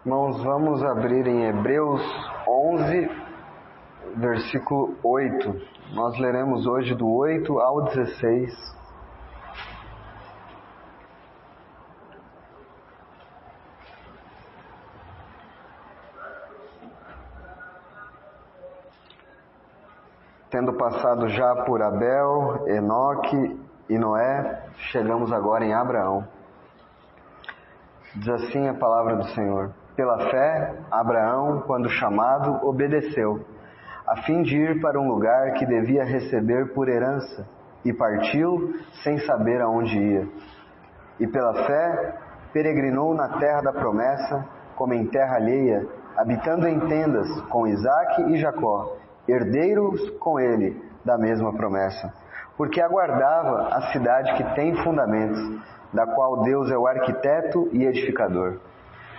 Irmãos, vamos abrir em Hebreus 11, versículo 8. Nós leremos hoje do 8 ao 16. Tendo passado já por Abel, Enoque e Noé, chegamos agora em Abraão. Diz assim a palavra do Senhor: Pela fé, Abraão, quando chamado, obedeceu, a fim de ir para um lugar que devia receber por herança, e partiu sem saber aonde ia. E pela fé, peregrinou na terra da promessa, como em terra alheia, habitando em tendas com Isaque e Jacó, herdeiros com ele da mesma promessa, porque aguardava a cidade que tem fundamentos, da qual Deus é o arquiteto e edificador.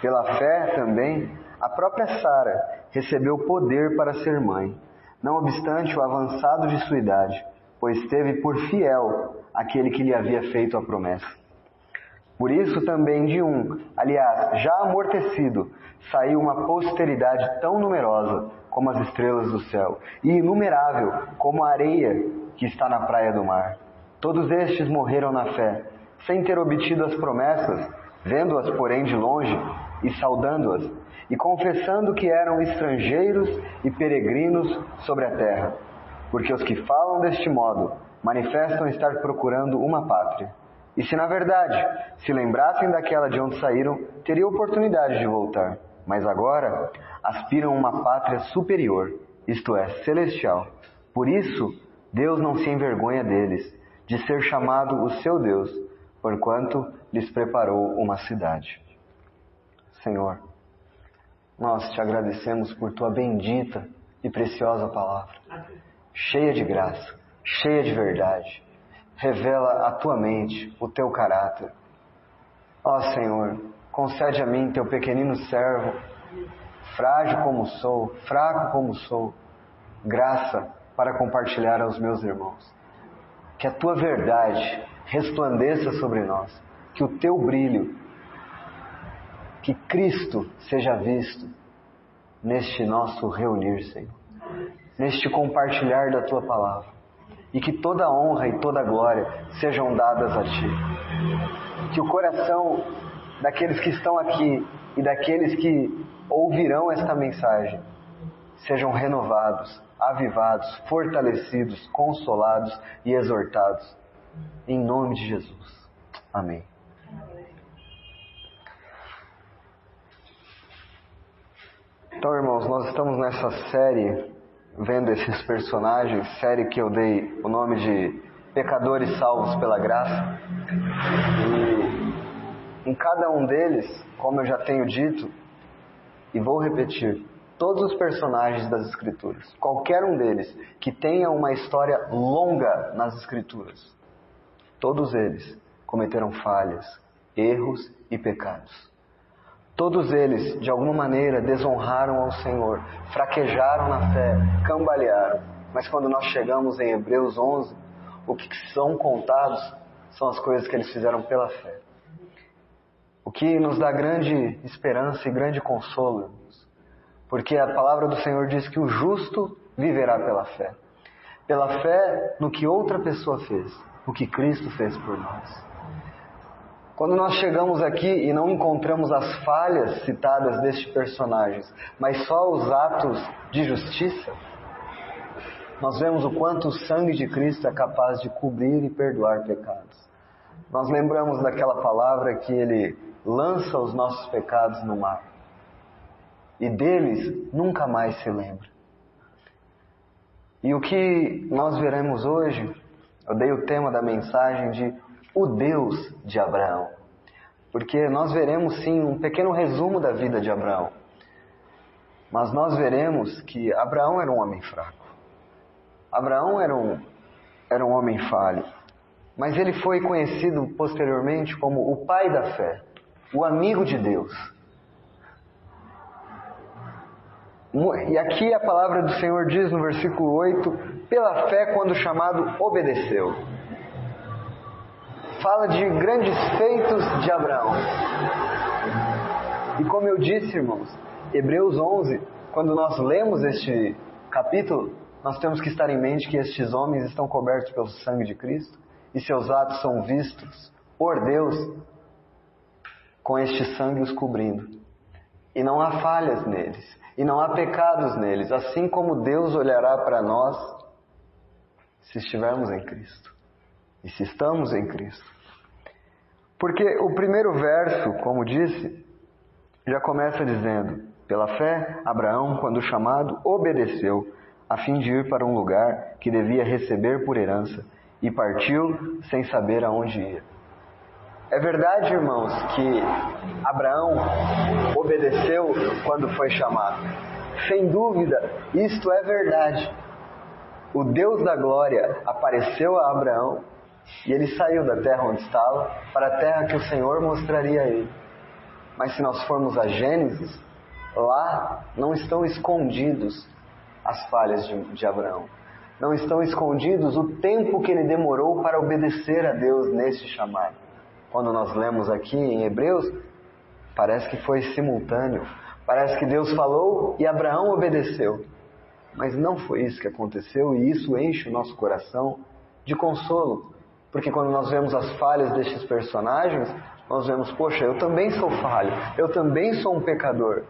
Pela fé também, a própria Sara recebeu poder para ser mãe, não obstante o avançado de sua idade, pois teve por fiel aquele que lhe havia feito a promessa. Por isso também de aliás, já amortecido, saiu uma posteridade tão numerosa como as estrelas do céu, e inumerável como a areia que está na praia do mar. Todos estes morreram na fé, sem ter obtido as promessas, vendo-as, porém, de longe, e saudando-as, e confessando que eram estrangeiros e peregrinos sobre a terra. Porque os que falam deste modo manifestam estar procurando uma pátria. E se na verdade se lembrassem daquela de onde saíram, teriam oportunidade de voltar. Mas agora aspiram a uma pátria superior, isto é, celestial. Por isso, Deus não se envergonha deles, de ser chamado o seu Deus, porquanto lhes preparou uma cidade. Senhor, nós te agradecemos por tua bendita e preciosa palavra, cheia de graça, cheia de verdade. Revela a tua mente, o teu caráter. Ó Senhor, concede a mim, teu pequenino servo, frágil como sou, fraco como sou, graça para compartilhar aos meus irmãos. Que a tua verdade resplandeça sobre nós, que o teu brilho, que Cristo seja visto neste nosso reunir, Senhor, neste compartilhar da tua palavra, e que toda a honra e toda a glória sejam dadas a ti. Que o coração daqueles que estão aqui e daqueles que ouvirão esta mensagem sejam renovados, avivados, fortalecidos, consolados e exortados. Em nome de Jesus. Amém. Então, irmãos, nós estamos nessa série, vendo esses personagens, série que eu dei o nome de Pecadores Salvos pela Graça. E em cada um deles, como eu já tenho dito, e vou repetir, todos os personagens das Escrituras, qualquer um deles que tenha uma história longa nas Escrituras, todos eles cometeram falhas, erros e pecados. Todos eles, de alguma maneira, desonraram ao Senhor, fraquejaram na fé, cambalearam. Mas quando nós chegamos em Hebreus 11, o que são contados são as coisas que eles fizeram pela fé. O que nos dá grande esperança e grande consolo, irmãos. Porque a palavra do Senhor diz que o justo viverá pela fé. Pela fé no que outra pessoa fez, no que Cristo fez por nós. Quando nós chegamos aqui e não encontramos as falhas citadas destes personagens, mas só os atos de justiça, nós vemos o quanto o sangue de Cristo é capaz de cobrir e perdoar pecados. Nós lembramos daquela palavra que Ele lança os nossos pecados no mar, e deles nunca mais se lembra. E o que nós veremos hoje, eu dei o tema da mensagem de o Deus de Abraão. Porque nós veremos sim um pequeno resumo da vida de Abraão. Mas nós veremos que Abraão era um homem fraco. Abraão era um homem falho. Mas ele foi conhecido posteriormente como o pai da fé, o amigo de Deus. E aqui a palavra do Senhor diz no versículo 8, pela fé quando chamado obedeceu. Fala de grandes feitos de Abraão. E como eu disse, irmãos, Hebreus 11, quando nós lemos este capítulo, nós temos que estar em mente que estes homens estão cobertos pelo sangue de Cristo e seus atos são vistos por Deus com este sangue os cobrindo. E não há falhas neles, e não há pecados neles, assim como Deus olhará para nós se estivermos em Cristo e se estamos em Cristo. Porque o primeiro verso, como disse, já começa dizendo: pela fé, Abraão, quando chamado, obedeceu, a fim de ir para um lugar que devia receber por herança, e partiu sem saber aonde ia. É verdade, irmãos, que Abraão obedeceu quando foi chamado. Sem dúvida, isto é verdade. O Deus da glória apareceu a Abraão e ele saiu da terra onde estava para a terra que o Senhor mostraria a ele. Mas se nós formos a Gênesis, lá não estão escondidos as falhas de Abraão. Não estão escondidos o tempo que ele demorou para obedecer a Deus neste chamado. Quando nós lemos aqui em Hebreus, parece que foi simultâneo. Parece que Deus falou e Abraão obedeceu. Mas não foi isso que aconteceu e isso enche o nosso coração de consolo. Porque quando nós vemos as falhas destes personagens, nós vemos, poxa, eu também sou falho, eu também sou um pecador.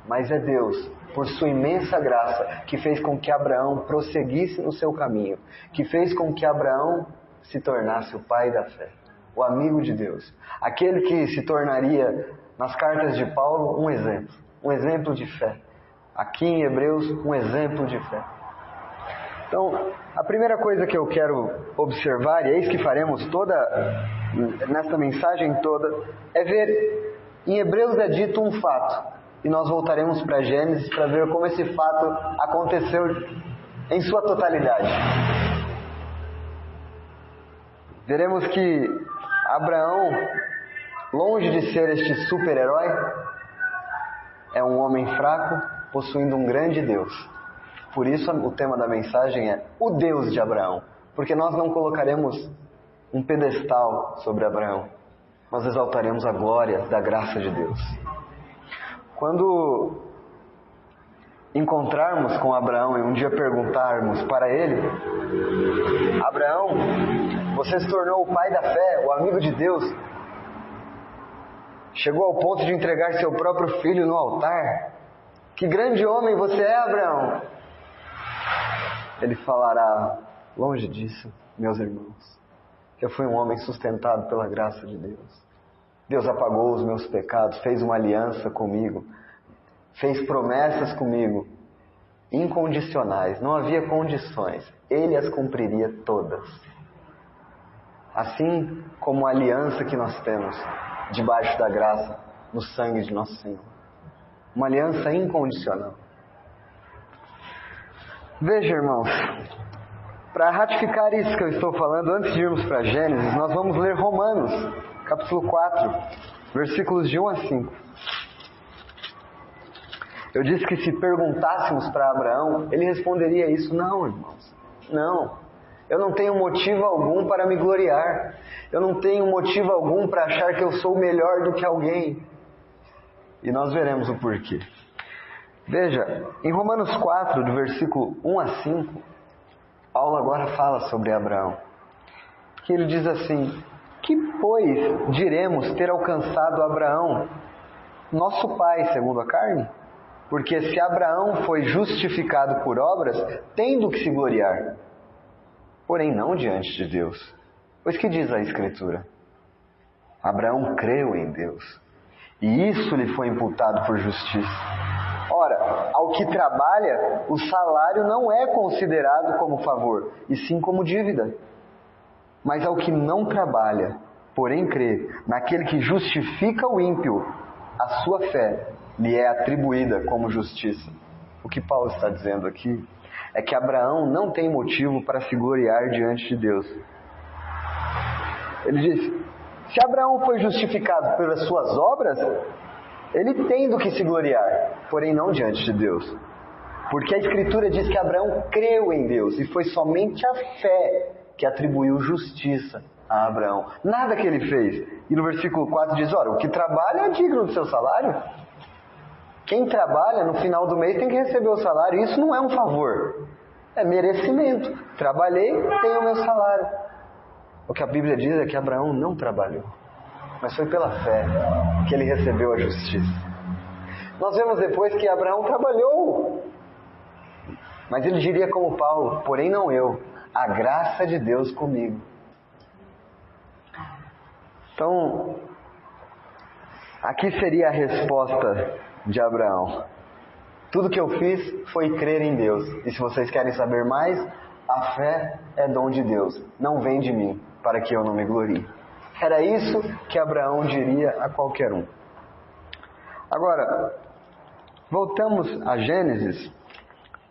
Mas é Deus, por sua imensa graça, que fez com que Abraão prosseguisse no seu caminho, que fez com que Abraão se tornasse o pai da fé, o amigo de Deus, aquele que se tornaria, nas cartas de Paulo, um exemplo de fé. Aqui em Hebreus, um exemplo de fé. Então, a primeira coisa que eu quero observar, e é isso que faremos nesta mensagem toda, é ver, em Hebreus é dito um fato, e nós voltaremos para Gênesis para ver como esse fato aconteceu em sua totalidade. Veremos que Abraão, longe de ser este super-herói, é um homem fraco, possuindo um grande Deus. Por isso o tema da mensagem é o Deus de Abraão, porque nós não colocaremos um pedestal sobre Abraão, nós exaltaremos a glória da graça de Deus. Quando encontrarmos com Abraão e um dia perguntarmos para ele: Abraão, você se tornou o pai da fé, o amigo de Deus, chegou ao ponto de entregar seu próprio filho no altar, que grande homem você é, Abraão. Ele falará: longe disso, meus irmãos, eu fui um homem sustentado pela graça de Deus. Deus apagou os meus pecados, fez uma aliança comigo, fez promessas comigo, incondicionais, não havia condições, Ele as cumpriria todas. Assim como a aliança que nós temos debaixo da graça, no sangue de nosso Senhor. Uma aliança incondicional. Veja, irmãos, para ratificar isso que eu estou falando, antes de irmos para Gênesis, nós vamos ler Romanos, capítulo 4, versículos de 1 a 5. Eu disse que se perguntássemos para Abraão, ele responderia isso: não, irmãos, não. Eu não tenho motivo algum para me gloriar. Eu não tenho motivo algum para achar que eu sou melhor do que alguém. E nós veremos o porquê. Veja, em Romanos 4, do versículo 1 a 5, Paulo agora fala sobre Abraão. Que ele diz assim: que, pois, diremos ter alcançado Abraão, nosso pai, segundo a carne? Porque se Abraão foi justificado por obras, tem do que se gloriar. Porém não diante de Deus. Pois que diz a Escritura? Abraão creu em Deus, e isso lhe foi imputado por justiça. Ora, ao que trabalha, o salário não é considerado como favor, e sim como dívida. Mas ao que não trabalha, porém crê naquele que justifica o ímpio, a sua fé lhe é atribuída como justiça. O que Paulo está dizendo aqui é que Abraão não tem motivo para se gloriar diante de Deus. Ele diz: se Abraão foi justificado pelas suas obras, ele tem do que se gloriar, porém não diante de Deus. Porque a Escritura diz que Abraão creu em Deus, e foi somente a fé que atribuiu justiça a Abraão. Nada que ele fez. E no versículo 4 diz: ora, o que trabalha é digno do seu salário. Quem trabalha no final do mês tem que receber o salário. Isso não é um favor, é merecimento. Trabalhei, tenho o meu salário. O que a Bíblia diz é que Abraão não trabalhou, mas foi pela fé que ele recebeu a justiça. Nós vemos depois que Abraão trabalhou, mas ele diria como Paulo: porém não eu, a graça de Deus comigo. Então, aqui seria a resposta de Abraão: tudo que eu fiz foi crer em Deus. E se vocês querem saber mais, a fé é dom de Deus, não vem de mim, para que eu não me glorie. Era isso que Abraão diria a qualquer um. Agora, voltamos a Gênesis.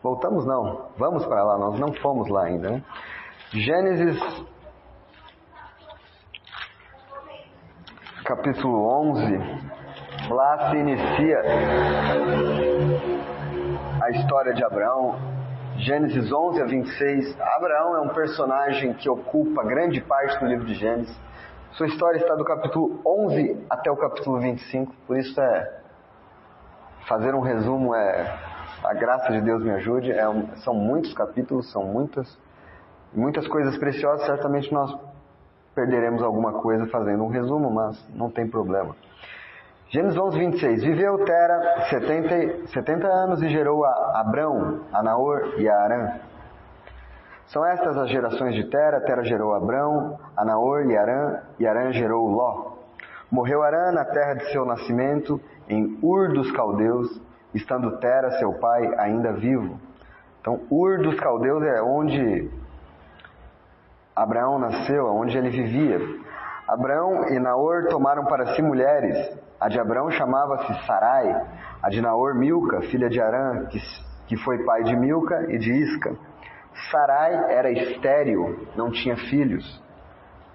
Voltamos não, vamos para lá, nós não fomos lá ainda, né? Gênesis capítulo 11, lá se inicia a história de Abraão. Gênesis 11 a 26, Abraão é um personagem que ocupa grande parte do livro de Gênesis. Sua história está do capítulo 11 até o capítulo 25, por isso fazer um resumo a graça de Deus me ajude. São muitos capítulos, são muitas coisas preciosas. Certamente nós perderemos alguma coisa fazendo um resumo, mas não tem problema. Gênesis 11, 26. Viveu Tera 70 anos e gerou a Abrão, a Naor e a Harã. São estas as gerações de Tera. Tera gerou Abrão, a Naor e Harã gerou Ló. Morreu Harã na terra de seu nascimento, em Ur dos Caldeus, estando Tera, seu pai, ainda vivo. Então, Ur dos Caldeus é onde Abraão nasceu, onde ele vivia. Abrão e Naor tomaram para si mulheres. A de Abrão chamava-se Sarai, a de Naor Milca, filha de Harã, que foi pai de Milca e de Isca. Sarai era estéril, não tinha filhos.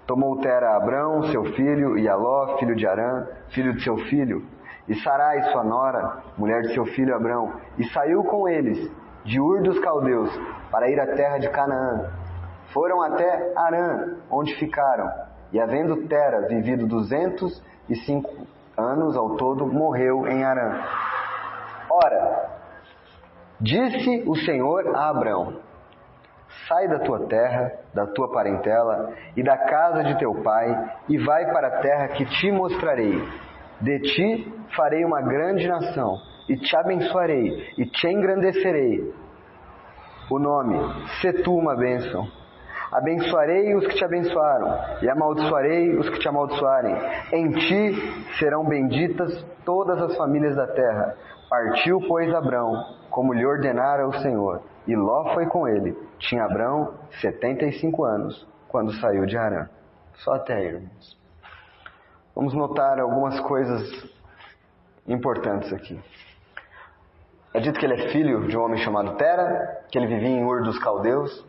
Tomou Tera a Abrão, seu filho, e a Ló, filho de Harã, filho de seu filho, e Sarai, sua nora, mulher de seu filho Abrão, e saiu com eles de Ur dos Caldeus para ir à terra de Canaã. Foram até Harã, onde ficaram, e havendo Tera vivido 205 anos ao todo, morreu em Harã. Ora, disse o Senhor a Abrão: sai da tua terra, da tua parentela e da casa de teu pai, e vai para a terra que te mostrarei. De ti farei uma grande nação, e te abençoarei, e te engrandecerei. O nome, sê tu uma bênção. Abençoarei os que te abençoaram, e amaldiçoarei os que te amaldiçoarem. Em ti serão benditas todas as famílias da terra. Partiu, pois, Abrão, como lhe ordenara o Senhor, e Ló foi com ele. Tinha Abrão 75 anos, quando saiu de Harã. Só até aí, irmãos. Vamos notar algumas coisas importantes aqui. É dito que ele é filho de um homem chamado Tera, que ele vivia em Ur dos Caldeus.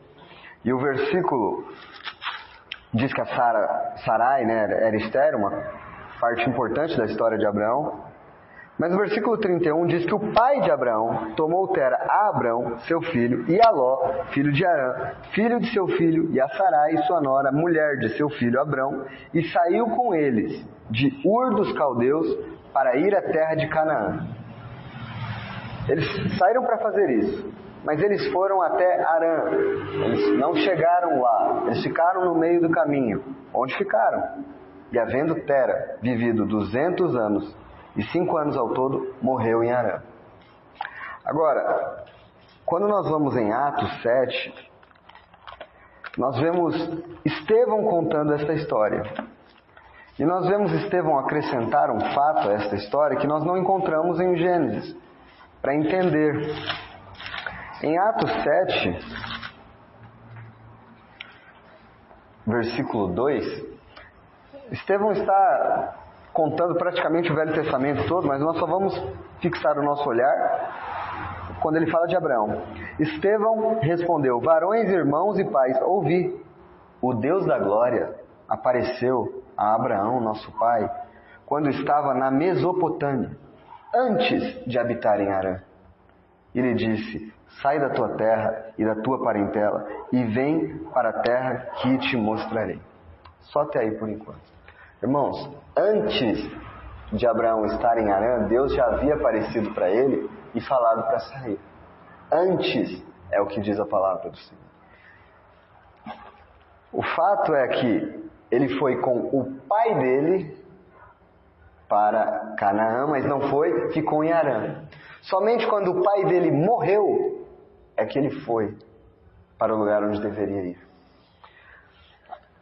E o versículo diz que a Sarai, era estéril, uma parte importante da história de Abraão. Mas o versículo 31 diz que o pai de Abraão tomou Tera a Abrão, seu filho, e a Ló, filho de Harã, filho de seu filho, e a Sarai, sua nora, mulher de seu filho Abrão, e saiu com eles de Ur dos Caldeus para ir à terra de Canaã. Eles saíram para fazer isso, mas eles foram até Harã. Eles não chegaram lá, eles ficaram no meio do caminho. Onde ficaram? E havendo Tera vivido 200 anos e 5 anos ao todo, morreu em Harã. Agora, quando nós vamos em Atos 7, nós vemos Estevão contando esta história. E nós vemos Estevão acrescentar um fato a esta história que nós não encontramos em Gênesis, para entender. Em Atos 7, versículo 2, Estevão está contando praticamente o Velho Testamento todo, mas nós só vamos fixar o nosso olhar quando ele fala de Abraão. Estevão respondeu: varões, irmãos e pais, ouvi, o Deus da glória apareceu a Abraão, nosso pai, quando estava na Mesopotâmia, antes de habitar em Harã. E lhe disse: sai da tua terra e da tua parentela e vem para a terra que te mostrarei. Só até aí por enquanto. Irmãos, antes de Abraão estar em Harã, Deus já havia aparecido para ele e falado para sair. Antes, é o que diz a palavra do Senhor. O fato é que ele foi com o pai dele para Canaã, mas não foi, ficou em Harã. Somente quando o pai dele morreu, é que ele foi para o lugar onde deveria ir.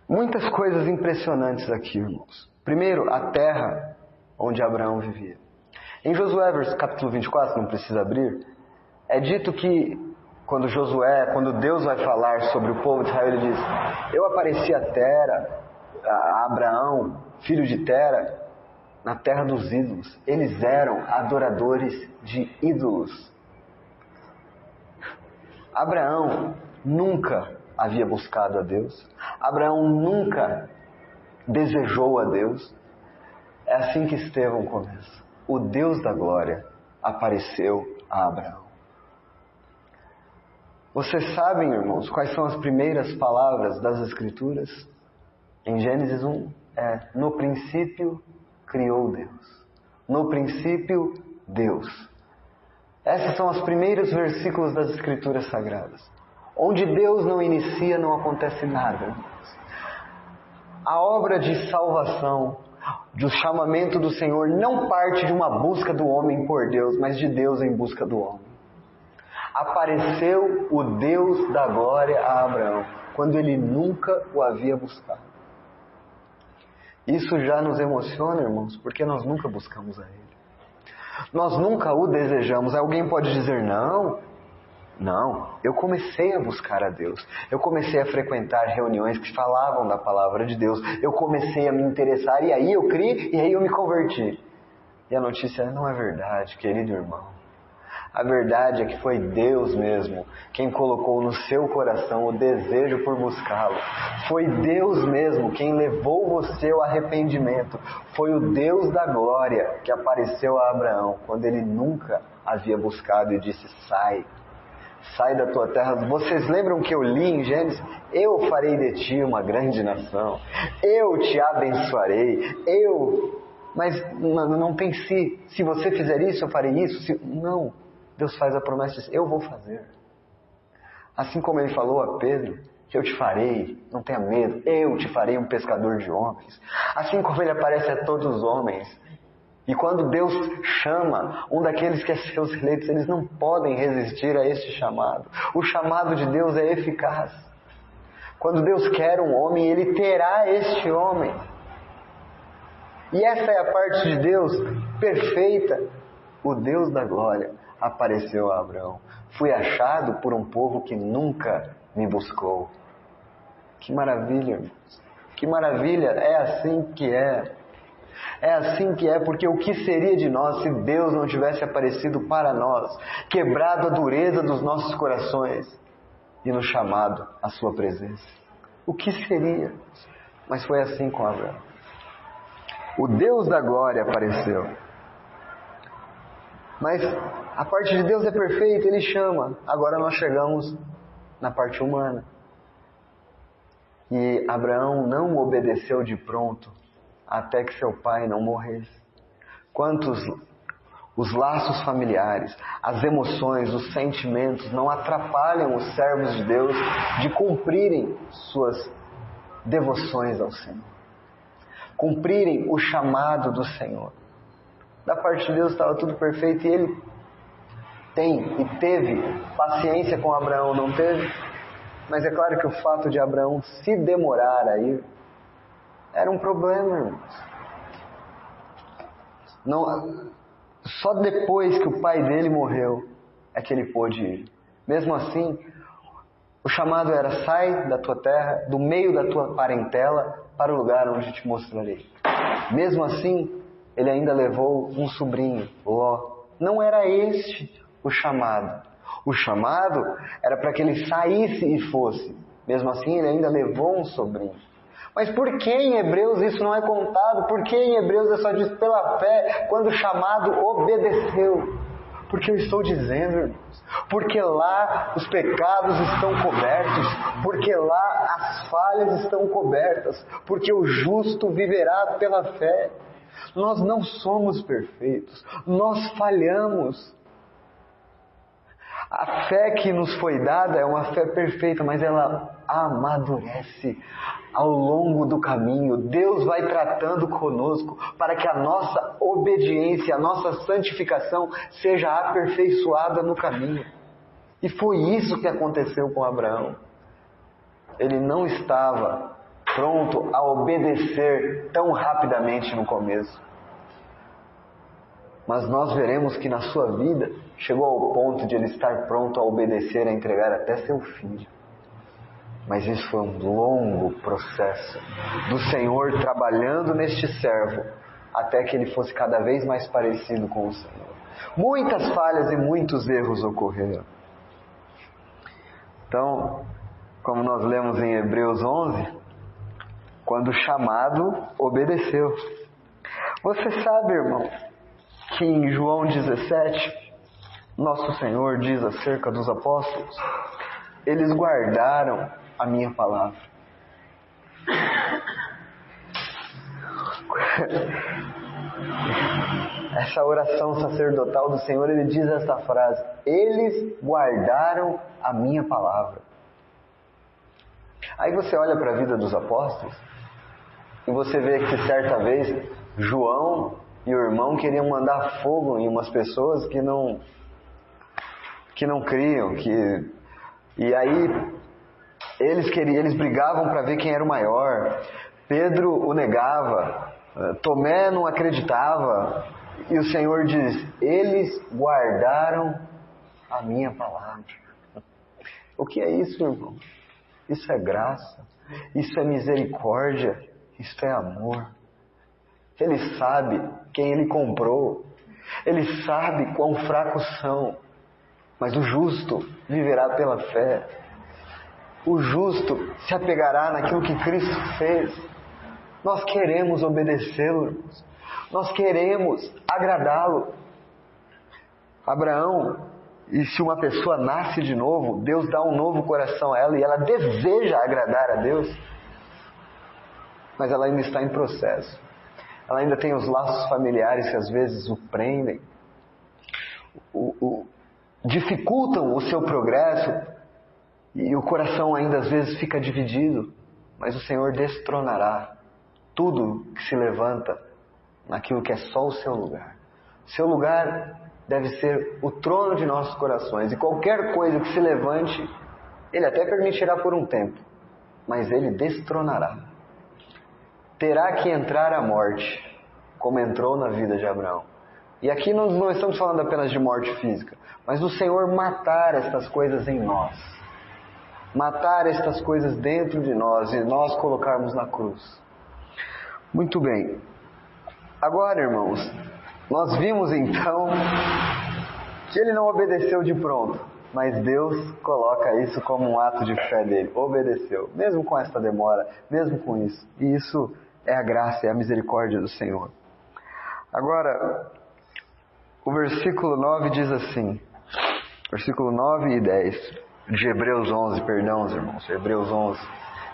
Muitas coisas impressionantes aqui, irmãos. Primeiro, a terra onde Abraão vivia. Em Josué, capítulo 24, não precisa abrir, é dito que quando Deus vai falar sobre o povo de Israel, ele diz: eu apareci a Abraão, filho de Tera, na terra dos ídolos. Eles eram adoradores de ídolos. Abraão nunca havia buscado a Deus. Abraão nunca desejou a Deus. É assim que Estevão começa. O Deus da glória apareceu a Abraão. Vocês sabem, irmãos, quais são as primeiras palavras das Escrituras? Em Gênesis 1, no princípio criou Deus. No princípio, Deus. Esses são os primeiros versículos das Escrituras Sagradas. Onde Deus não inicia, não acontece nada, irmãos. A obra de salvação, do chamamento do Senhor, não parte de uma busca do homem por Deus, mas de Deus em busca do homem. Apareceu o Deus da glória a Abraão, quando ele nunca o havia buscado. Isso já nos emociona, irmãos, porque nós nunca buscamos a Ele. Nós nunca o desejamos. Alguém pode dizer: não, eu comecei a buscar a Deus. Eu comecei a frequentar reuniões que falavam da palavra de Deus. Eu comecei a me interessar e aí eu criei e aí eu me converti. E a notícia não é verdade, querido irmão. A verdade é que foi Deus mesmo quem colocou no seu coração o desejo por buscá-lo. Foi Deus mesmo quem levou você ao arrependimento. Foi o Deus da glória que apareceu a Abraão quando ele nunca havia buscado e disse: sai da tua terra. Vocês lembram que eu li em Gênesis? Eu farei de ti uma grande nação. Eu te abençoarei. Mas não tem se. Se você fizer isso, eu farei isso. Não. Deus faz a promessa e diz: eu vou fazer. Assim como ele falou a Pedro, que eu te farei, não tenha medo, eu te farei um pescador de homens. Assim como ele aparece a todos os homens. E quando Deus chama um daqueles que é seus eleitos, eles não podem resistir a este chamado. O chamado de Deus é eficaz. Quando Deus quer um homem, Ele terá este homem. E essa é a parte de Deus perfeita. O Deus da glória apareceu a Abraão. Fui achado por um povo que nunca me buscou. Que maravilha, irmãos. Que maravilha, é assim que é. É assim que é, porque o que seria de nós se Deus não tivesse aparecido para nós, quebrado a dureza dos nossos corações e nos chamado à sua presença? O que seria? Mas foi assim com Abraão. O Deus da glória apareceu. Mas a parte de Deus é perfeita, Ele chama. Agora nós chegamos na parte humana. E Abraão não obedeceu de pronto até que seu pai não morresse. Quantos os laços familiares, as emoções, os sentimentos não atrapalham os servos de Deus de cumprirem suas devoções ao Senhor, cumprirem o chamado do Senhor. Da parte de Deus estava tudo perfeito e Ele tem e teve paciência com Abraão, não teve? Mas é claro que o fato de Abraão se demorar a ir era um problema, irmãos. Não, só depois que o pai dele morreu é que ele pôde ir. Mesmo assim, o chamado era: sai da tua terra, do meio da tua parentela, para o lugar onde te mostrarei. Mesmo assim, ele ainda levou um sobrinho, Ló. Não era este o chamado. O chamado era para que ele saísse e fosse. Mesmo assim, ele ainda levou um sobrinho. Mas por que em Hebreus isso não é contado? Por que em Hebreus é só diz pela fé, quando o chamado obedeceu? Porque eu estou dizendo, irmãos, porque lá os pecados estão cobertos, porque lá as falhas estão cobertas, porque o justo viverá pela fé. Nós não somos perfeitos, nós falhamos. A fé que nos foi dada é uma fé perfeita, mas ela amadurece ao longo do caminho. Deus vai tratando conosco para que a nossa obediência, a nossa santificação seja aperfeiçoada no caminho. E foi isso que aconteceu com Abraão. Ele não estava pronto a obedecer tão rapidamente no começo. Mas nós veremos que na sua vida chegou ao ponto de ele estar pronto a obedecer, a entregar até seu filho. Mas isso foi um longo processo do Senhor trabalhando neste servo até que ele fosse cada vez mais parecido com o Senhor. Muitas falhas e muitos erros ocorreram. Então, como nós lemos em Hebreus 11, quando chamado, obedeceu. Você sabe, irmão, que em João 17, nosso Senhor diz acerca dos apóstolos: eles guardaram a minha palavra. Essa oração sacerdotal do Senhor, ele diz esta frase: eles guardaram a minha palavra. Aí você olha para a vida dos apóstolos e você vê que certa vez João e o irmão queriam mandar fogo em umas pessoas que não criam, e aí eles brigavam para ver quem era o maior. Pedro o negava, Tomé não acreditava, e o Senhor diz: eles guardaram a minha palavra. O que é isso, irmão? Isso é graça, isso é misericórdia, isso é amor. Ele sabe quem ele comprou, ele sabe quão fracos são, mas o justo viverá pela fé. O justo se apegará naquilo que Cristo fez. Nós queremos obedecê-lo, irmãos. Nós queremos agradá-lo. Abraão, e se uma pessoa nasce de novo, Deus dá um novo coração a ela e ela deseja agradar a Deus, mas ela ainda está em processo. Ela ainda tem os laços familiares que às vezes o prendem, dificultam o seu progresso, e o coração ainda às vezes fica dividido, mas o Senhor destronará tudo que se levanta naquilo que é só o seu lugar. Seu lugar deve ser o trono de nossos corações, e qualquer coisa que se levante, Ele até permitirá por um tempo, mas Ele destronará. Terá que entrar a morte, como entrou na vida de Abraão. E aqui nós não estamos falando apenas de morte física, mas do Senhor matar estas coisas em nós. Matar estas coisas dentro de nós e nós colocarmos na cruz. Muito bem. Agora, irmãos, nós vimos então que ele não obedeceu de pronto, mas Deus coloca isso como um ato de fé dele. Obedeceu, mesmo com esta demora, mesmo com isso. E isso é a graça, é a misericórdia do Senhor. Agora, o versículo 9 diz assim, versículo 9 e 10 de Hebreus 11, perdão, irmãos, Hebreus 11.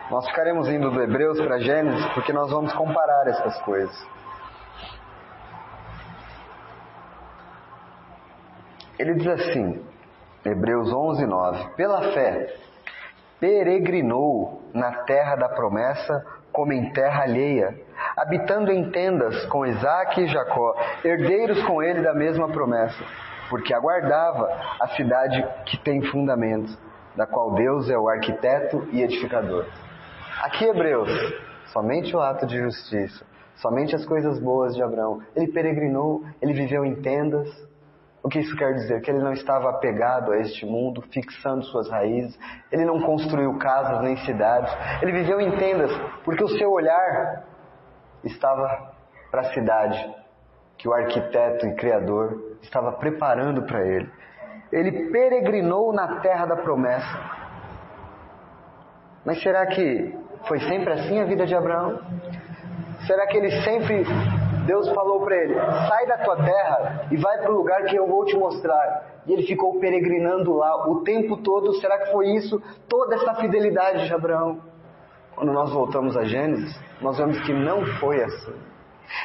Nós ficaremos indo do Hebreus para Gênesis porque nós vamos comparar essas coisas. Ele diz assim, Hebreus 11, 9: pela fé, peregrinou na terra da promessa como em terra alheia, habitando em tendas com Isaque e Jacó, herdeiros com ele da mesma promessa, porque aguardava a cidade que tem fundamentos, da qual Deus é o arquiteto e edificador. Aqui Hebreus, somente o ato de justiça, somente as coisas boas de Abraão. Ele peregrinou, ele viveu em tendas. O que isso quer dizer? Que ele não estava apegado a este mundo, fixando suas raízes. Ele não construiu casas nem cidades. Ele viveu em tendas, porque o seu olhar estava para a cidade que o arquiteto e criador estava preparando para ele. Ele peregrinou na terra da promessa. Mas será que foi sempre assim a vida de Abraão? Será que ele sempre... Deus falou para ele, sai da tua terra e vai para o lugar que eu vou te mostrar. E ele ficou peregrinando lá o tempo todo. Será que foi isso? Toda essa fidelidade de Abraão? Quando nós voltamos a Gênesis, nós vemos que não foi assim.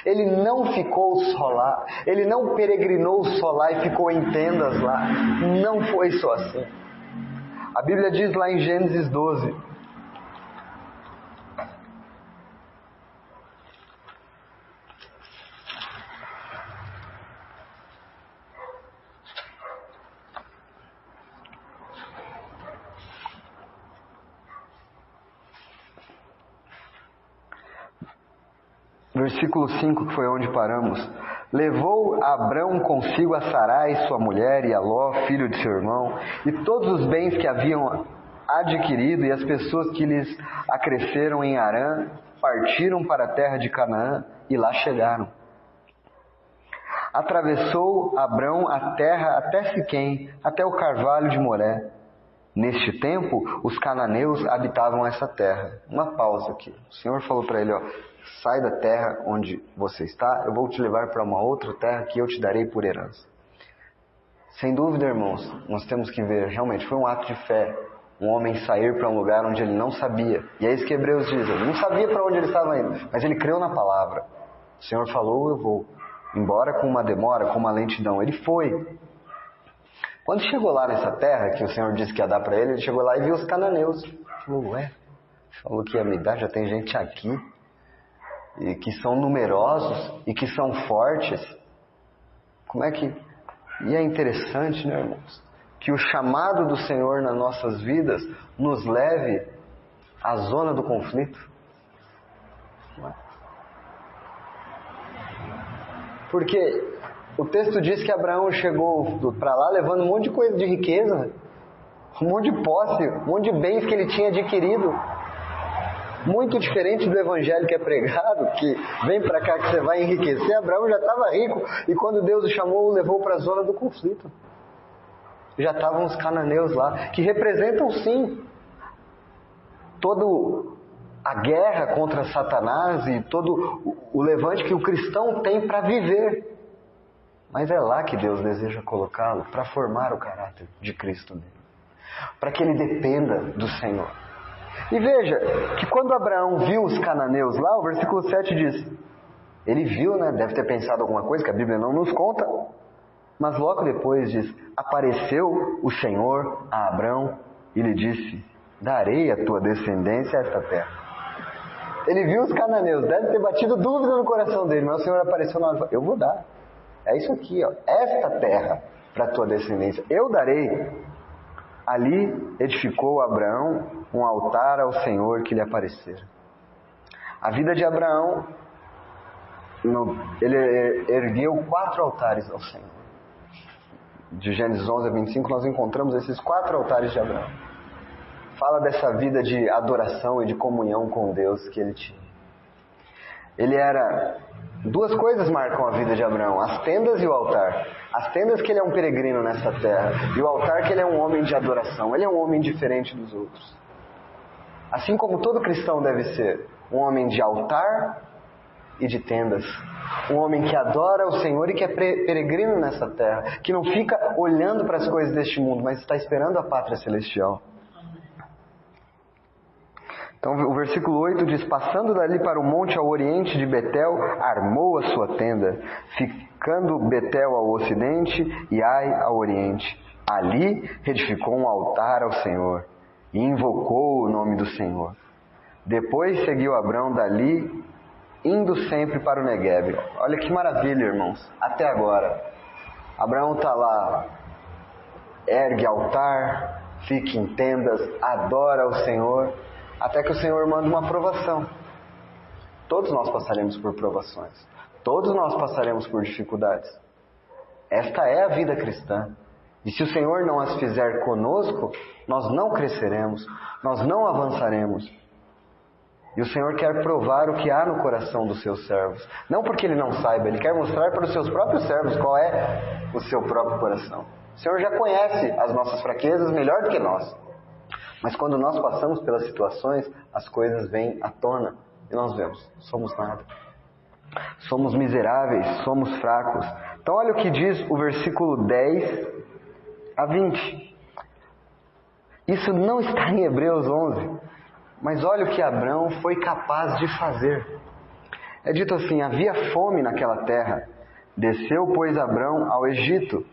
Ele não ficou só lá. Ele não peregrinou só lá e ficou em tendas lá. Não foi só assim. A Bíblia diz lá em Gênesis 12. Versículo 5, que foi onde paramos. Levou Abrão consigo a Sarai, sua mulher, e a Ló, filho de seu irmão, e todos os bens que haviam adquirido, e as pessoas que lhes acresceram em Harã, partiram para a terra de Canaã, e lá chegaram. Atravessou Abrão a terra até Siquém, até o carvalho de Moré. Neste tempo, os cananeus habitavam essa terra. Uma pausa aqui. O Senhor falou para ele, sai da terra onde você está, eu vou te levar para uma outra terra que eu te darei por herança. Sem dúvida, irmãos, nós temos que ver, realmente foi um ato de fé, um homem sair para um lugar onde ele não sabia. E é isso que Hebreus diz, ele não sabia para onde ele estava indo, mas ele creu na palavra. O Senhor falou, eu vou. Embora com uma demora, com uma lentidão, ele foi. Quando chegou lá nessa terra, que o Senhor disse que ia dar para ele, ele chegou lá e viu os cananeus. Falou, falou que ia me dar, já tem gente aqui, e que são numerosos, e que são fortes. Como é que... E é interessante, né, irmãos, que o chamado do Senhor nas nossas vidas nos leve à zona do conflito. Porque o texto diz que Abraão chegou para lá levando um monte de coisa de riqueza, um monte de posse, um monte de bens que ele tinha adquirido. Muito diferente do evangelho que é pregado, que vem para cá que você vai enriquecer. Abraão já estava rico e quando Deus o chamou, o levou para a zona do conflito. Já estavam os cananeus lá, que representam sim todo a guerra contra Satanás e todo o levante que o cristão tem para viver. Mas é lá que Deus deseja colocá-lo, para formar o caráter de Cristo nele, para que ele dependa do Senhor. E veja, que quando Abraão viu os cananeus lá, o versículo 7 diz, ele viu, né, deve ter pensado alguma coisa que a Bíblia não nos conta, mas logo depois diz, apareceu o Senhor a Abraão e lhe disse, darei a tua descendência a esta terra. Ele viu os cananeus, deve ter batido dúvida no coração dele, mas o Senhor apareceu na hora e falou, eu vou dar. É isso aqui, esta terra para a tua descendência, eu darei. Ali edificou Abraão um altar ao Senhor que lhe aparecera. A vida de Abraão, ele ergueu 4 altares ao Senhor. De Gênesis 11 a 25 nós encontramos esses 4 altares de Abraão. Fala dessa vida de adoração e de comunhão com Deus que ele tinha. Ele era... 2 coisas marcam a vida de Abraão, as tendas e o altar. As tendas que ele é um peregrino nessa terra, e o altar que ele é um homem de adoração. Ele é um homem diferente dos outros. Assim como todo cristão deve ser, um homem de altar e de tendas. Um homem que adora o Senhor e que é peregrino nessa terra, que não fica olhando para as coisas deste mundo, mas está esperando a pátria celestial. Então o versículo 8 diz, passando dali para o monte ao oriente de Betel, armou a sua tenda, ficando Betel ao ocidente e Ai ao oriente. Ali edificou um altar ao Senhor e invocou o nome do Senhor. Depois seguiu Abrão dali, indo sempre para o Neguebe. Olha que maravilha, irmãos, até agora. Abraão está lá, ergue altar, fica em tendas, adora o Senhor, até que o Senhor manda uma provação. Todos nós passaremos por provações. Todos nós passaremos por dificuldades. Esta é a vida cristã. E se o Senhor não as fizer conosco, nós não cresceremos, nós não avançaremos. E o Senhor quer provar o que há no coração dos seus servos. Não porque Ele não saiba, Ele quer mostrar para os seus próprios servos qual é o seu próprio coração. O Senhor já conhece as nossas fraquezas melhor do que nós. Mas quando nós passamos pelas situações, as coisas vêm à tona e nós vemos, somos nada. Somos miseráveis, somos fracos. Então olha o que diz o versículo 10 a 20. Isso não está em Hebreus 11, mas olha o que Abrão foi capaz de fazer. É dito assim: havia fome naquela terra. Desceu, pois, Abrão ao Egito,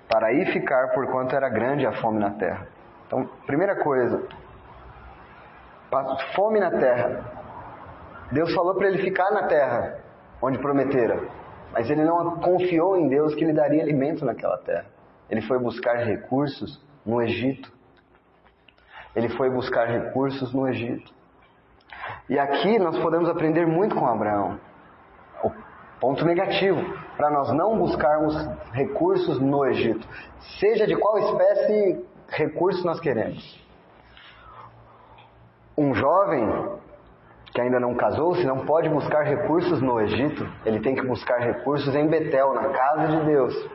para aí ficar, porquanto era grande a fome na terra. Então, primeira coisa, fome na terra. Deus falou para ele ficar na terra, onde prometera. Mas ele não confiou em Deus que lhe daria alimento naquela terra. Ele foi buscar recursos no Egito. Ele foi buscar recursos no Egito. E aqui nós podemos aprender muito com Abraão. O ponto negativo, para nós não buscarmos recursos no Egito. Seja de qual espécie recurso nós queremos. Um jovem que ainda não casou-se não pode buscar recursos no Egito. Ele tem que buscar recursos em Betel, na casa de Deus.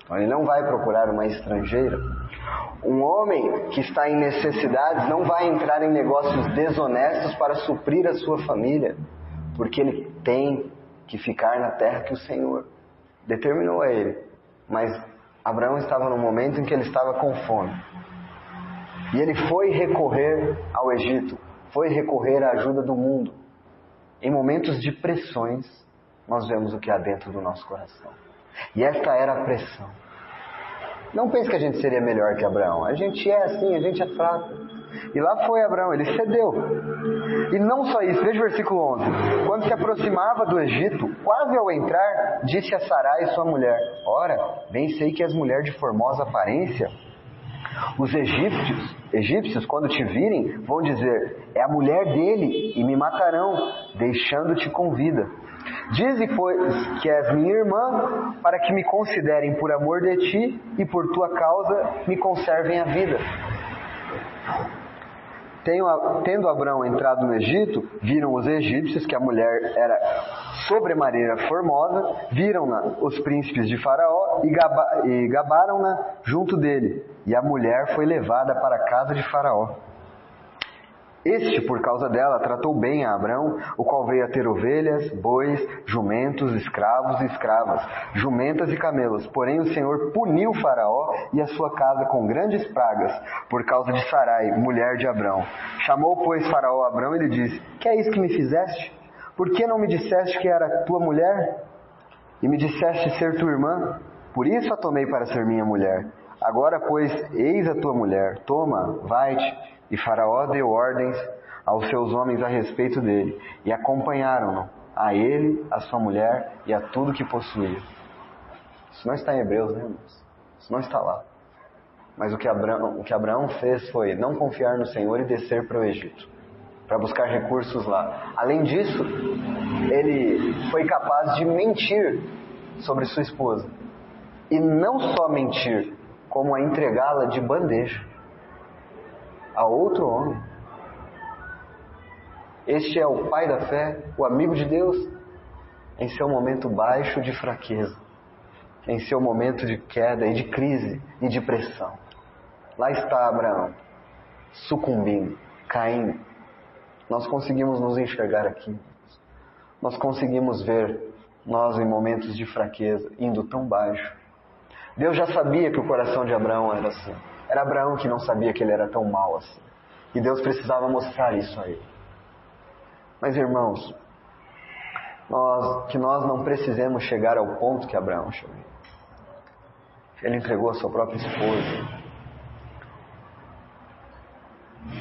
Então ele não vai procurar uma estrangeira. Um homem que está em necessidades não vai entrar em negócios desonestos para suprir a sua família, porque ele tem que ficar na terra que o Senhor determinou a ele. Mas Abraão estava num momento em que ele estava com fome. E ele foi recorrer ao Egito, foi recorrer à ajuda do mundo. Em momentos de pressões, nós vemos o que há dentro do nosso coração. E esta era a pressão. Não pense que a gente seria melhor que Abraão. A gente é assim, a gente é fraco. E lá foi Abraão, ele cedeu. E não só isso, veja o versículo 11. Quando se aproximava do Egito, quase ao entrar, disse a Sarai, sua mulher: ora, bem sei que és mulher de formosa aparência. Os egípcios, quando te virem, vão dizer: é a mulher dele, e me matarão, deixando-te com vida. Dize, pois, que és minha irmã, para que me considerem por amor de ti, e por tua causa me conservem a vida. Tendo Abraão entrado no Egito, viram os egípcios que a mulher era sobremaneira formosa, viram-na os príncipes de Faraó e gabaram-na junto dele. E a mulher foi levada para a casa de Faraó. Este, por causa dela, tratou bem a Abrão, o qual veio a ter ovelhas, bois, jumentos, escravos e escravas, jumentas e camelos. Porém o Senhor puniu Faraó e a sua casa com grandes pragas, por causa de Sarai, mulher de Abrão. Chamou, pois, Faraó a Abrão e lhe disse: que é isso que me fizeste? Por que não me disseste que era tua mulher? E me disseste ser tua irmã? Por isso a tomei para ser minha mulher. Agora, pois, eis a tua mulher, toma, vai-te. E Faraó deu ordens aos seus homens a respeito dele, e acompanharam-no, a ele, a sua mulher e a tudo que possuía. Isso não está em Hebreus, né, irmãos? Isso não está lá. Mas o que Abraão fez foi não confiar no Senhor e descer para o Egito, para buscar recursos lá. Além disso, ele foi capaz de mentir sobre sua esposa. E não só mentir, como a entregá-la de bandeja a outro homem. Este é o pai da fé, o amigo de Deus, em seu momento baixo de fraqueza, em seu momento de queda e de crise e de pressão. Lá está Abraão, sucumbindo, caindo. Nós conseguimos nos enxergar aqui. Nós conseguimos ver nós em momentos de fraqueza, indo tão baixo. Deus já sabia que o coração de Abraão era assim. Era Abraão que não sabia que ele era tão mau assim. E Deus precisava mostrar isso a ele. Mas, irmãos, nós não precisemos chegar ao ponto que Abraão chegou. Ele entregou a sua própria esposa.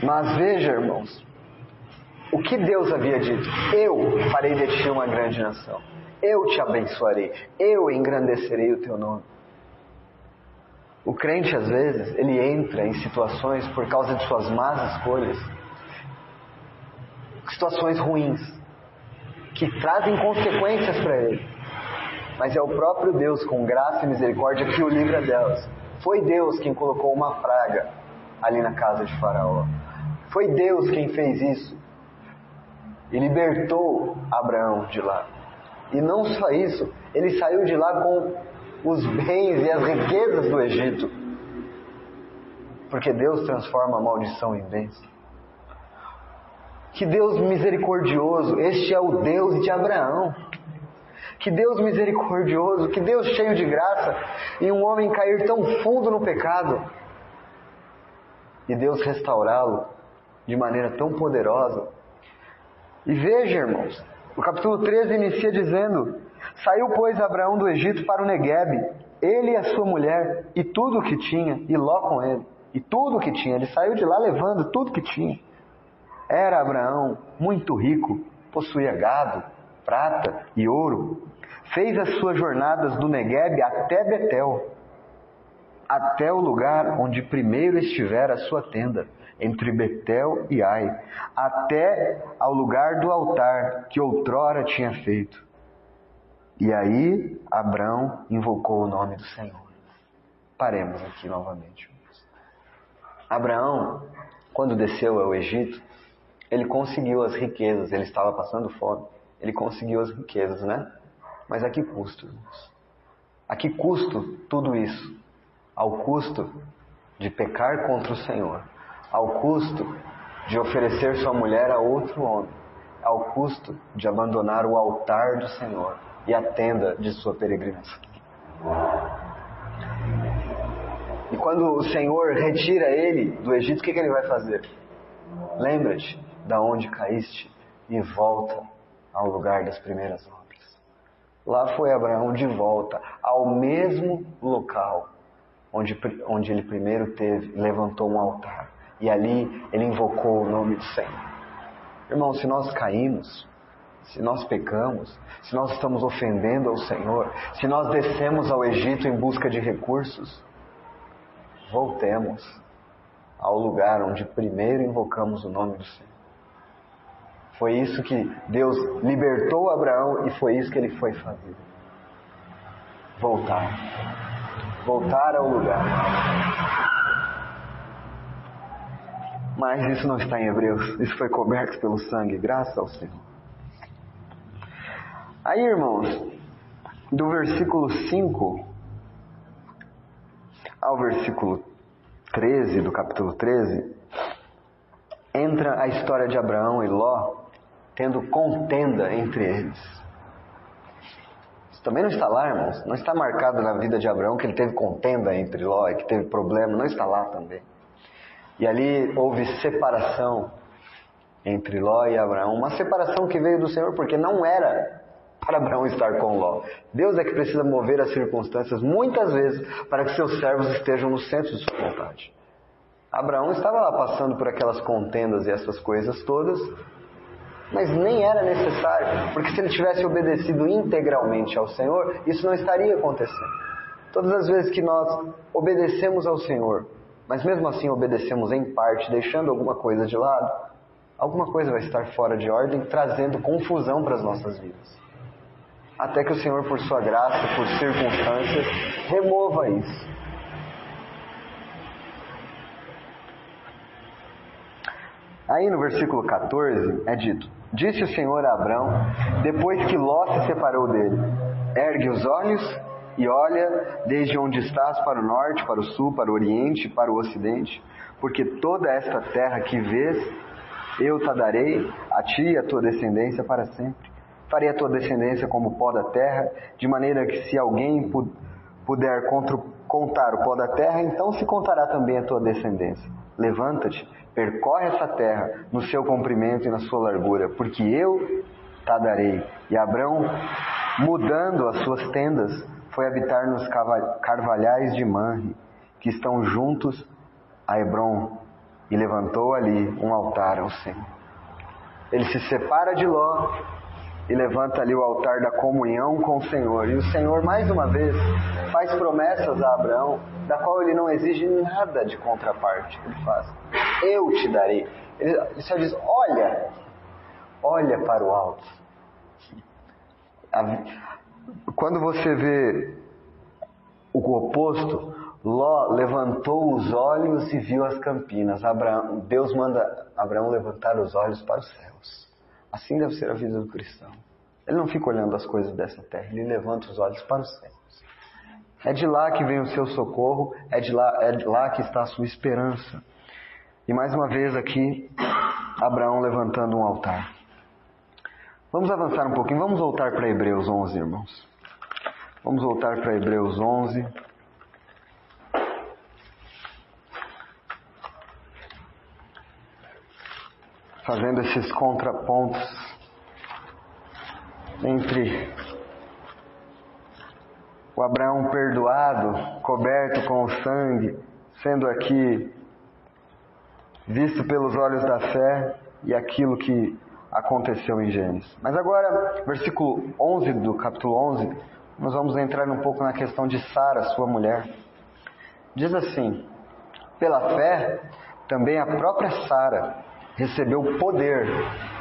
Mas veja, irmãos, o que Deus havia dito: eu farei de ti uma grande nação. Eu te abençoarei. Eu engrandecerei o teu nome. O crente, às vezes, ele entra em situações por causa de suas más escolhas, situações ruins, que trazem consequências para ele. Mas é o próprio Deus, com graça e misericórdia, que o livra delas. Foi Deus quem colocou uma praga ali na casa de Faraó. Foi Deus quem fez isso e libertou Abraão de lá. E não só isso, ele saiu de lá com os bens e as riquezas do Egito, porque Deus transforma a maldição em bênção. Que Deus misericordioso! Este é o Deus de Abraão. Que Deus misericordioso, que Deus cheio de graça, e um homem cair tão fundo no pecado e Deus restaurá-lo de maneira tão poderosa. E veja, irmãos, O capítulo 13 inicia dizendo: saiu, pois, Abraão do Egito para o Neguebe, ele e a sua mulher, e tudo o que tinha, e Ló com ele, e tudo o que tinha. Ele saiu de lá levando tudo que tinha. Era Abraão muito rico, possuía gado, prata e ouro. Fez as suas jornadas do Neguebe até Betel, até o lugar onde primeiro estivera a sua tenda, entre Betel e Ai, até ao lugar do altar que outrora tinha feito. E aí Abrão invocou o nome do Senhor. Paremos aqui novamente. Abraão, quando desceu ao Egito, ele conseguiu as riquezas, ele estava passando fome, ele conseguiu as riquezas, né? Mas a que custo, irmãos? A que custo tudo isso? Ao custo de pecar contra o Senhor, ao custo de oferecer sua mulher a outro homem, ao custo de abandonar o altar do Senhor e a tenda de sua peregrinação. E quando o Senhor retira ele do Egito, o que ele vai fazer? Lembra-te da onde caíste e volta ao lugar das primeiras obras. Lá foi Abraão de volta ao mesmo local onde ele primeiro levantou um altar. E ali ele invocou o nome do Senhor. Irmão, se nós caímos, se nós pecamos, se nós estamos ofendendo ao Senhor, se nós descemos ao Egito em busca de recursos, voltemos ao lugar onde primeiro invocamos o nome do Senhor. Foi isso que Deus libertou Abraão e foi isso que ele foi fazer. Voltar ao lugar. Mas isso não está em Hebreus. Isso foi coberto pelo sangue, graças ao Senhor. Aí, irmãos, do versículo 5 ao versículo 13, do capítulo 13, entra a história de Abraão e Ló tendo contenda entre eles. Isso também não está lá, irmãos. Não está marcado na vida de Abraão que ele teve contenda entre Ló e que teve problema. Não está lá também. E ali houve separação entre Ló e Abraão. Uma separação que veio do Senhor, porque não era para Abraão estar com Ló. Deus é que precisa mover as circunstâncias muitas vezes para que seus servos estejam no centro de sua vontade. Abraão estava lá passando por aquelas contendas e essas coisas todas, mas nem era necessário, porque se ele tivesse obedecido integralmente ao Senhor, isso não estaria acontecendo. Todas as vezes que nós obedecemos ao Senhor, mas mesmo assim obedecemos em parte, deixando alguma coisa de lado, alguma coisa vai estar fora de ordem, trazendo confusão para as nossas vidas. Até que o Senhor, por sua graça, por circunstâncias, remova isso. Aí no versículo 14 é dito: disse o Senhor a Abrão, depois que Ló se separou dele: ergue os olhos e olha desde onde estás para o norte, para o sul, para o oriente e para o ocidente, porque toda esta terra que vês, eu te darei a ti e a tua descendência para sempre. Farei a tua descendência como o pó da terra, de maneira que se alguém puder contar o pó da terra, então se contará também a tua descendência. Levanta-te, percorre essa terra no seu comprimento e na sua largura, porque eu te darei. E Abrão, mudando as suas tendas, foi habitar nos carvalhais de Manre, que estão juntos a Hebrom, e levantou ali um altar ao Senhor. Ele se separa de Ló e levanta ali o altar da comunhão com o Senhor. E o Senhor, mais uma vez, faz promessas a Abraão, da qual ele não exige nada de contraparte. Ele faz: eu te darei. Ele só diz: olha para o alto. Quando você vê o oposto, Ló levantou os olhos e viu as campinas. Deus manda Abraão levantar os olhos para os céus. Assim deve ser a vida do cristão. Ele não fica olhando as coisas dessa terra, ele levanta os olhos para os céus. É de lá que vem o seu socorro, é de lá que está a sua esperança. E mais uma vez aqui, Abraão levantando um altar. Vamos avançar um pouquinho, vamos voltar para Hebreus 11, irmãos. Vamos voltar para Hebreus 11. Fazendo esses contrapontos. entre o Abraão perdoado, coberto com o sangue, sendo aqui visto pelos olhos da fé, e aquilo que aconteceu em Gênesis. Mas agora, versículo 11 do capítulo 11, nós vamos entrar um pouco na questão de Sara, sua mulher. Diz assim: pela fé, também a própria Sara recebeu poder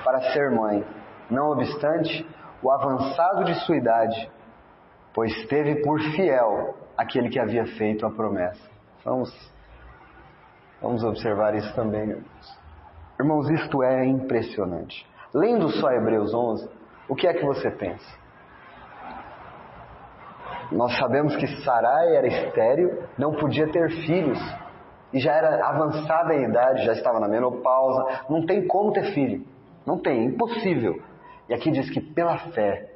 para ser mãe, não obstante o avançado de sua idade, pois teve por fiel aquele que havia feito a promessa. Vamos observar isso também, irmãos. Irmãos, isto é impressionante. Lendo só Hebreus 11, o que é que você pensa? Nós sabemos que Sarai era estéril, não podia ter filhos, e já era avançada em idade, já estava na menopausa, não tem como ter filho. Não tem, é impossível. E aqui diz que pela fé,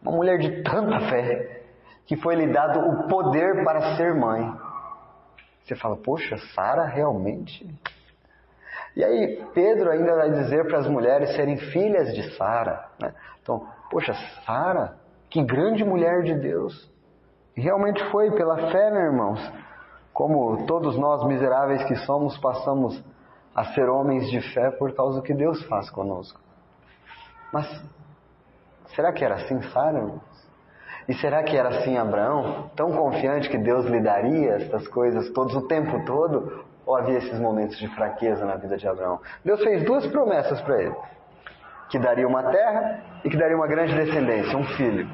uma mulher de tanta fé, que foi lhe dado o poder para ser mãe. Você fala, poxa, Sara realmente? E aí Pedro ainda vai dizer para as mulheres serem filhas de Sara, né? Então, poxa, Sara, que grande mulher de Deus. E realmente foi pela fé, meus irmãos. Como todos nós miseráveis que somos, passamos a ser homens de fé por causa do que Deus faz conosco. Mas será que era assim Sara, irmãos? E será que era assim Abraão? Tão confiante que Deus lhe daria estas coisas todos o tempo todo? Ou havia esses momentos de fraqueza na vida de Abraão? Deus fez duas promessas para ele: que daria uma terra e que daria uma grande descendência, um filho.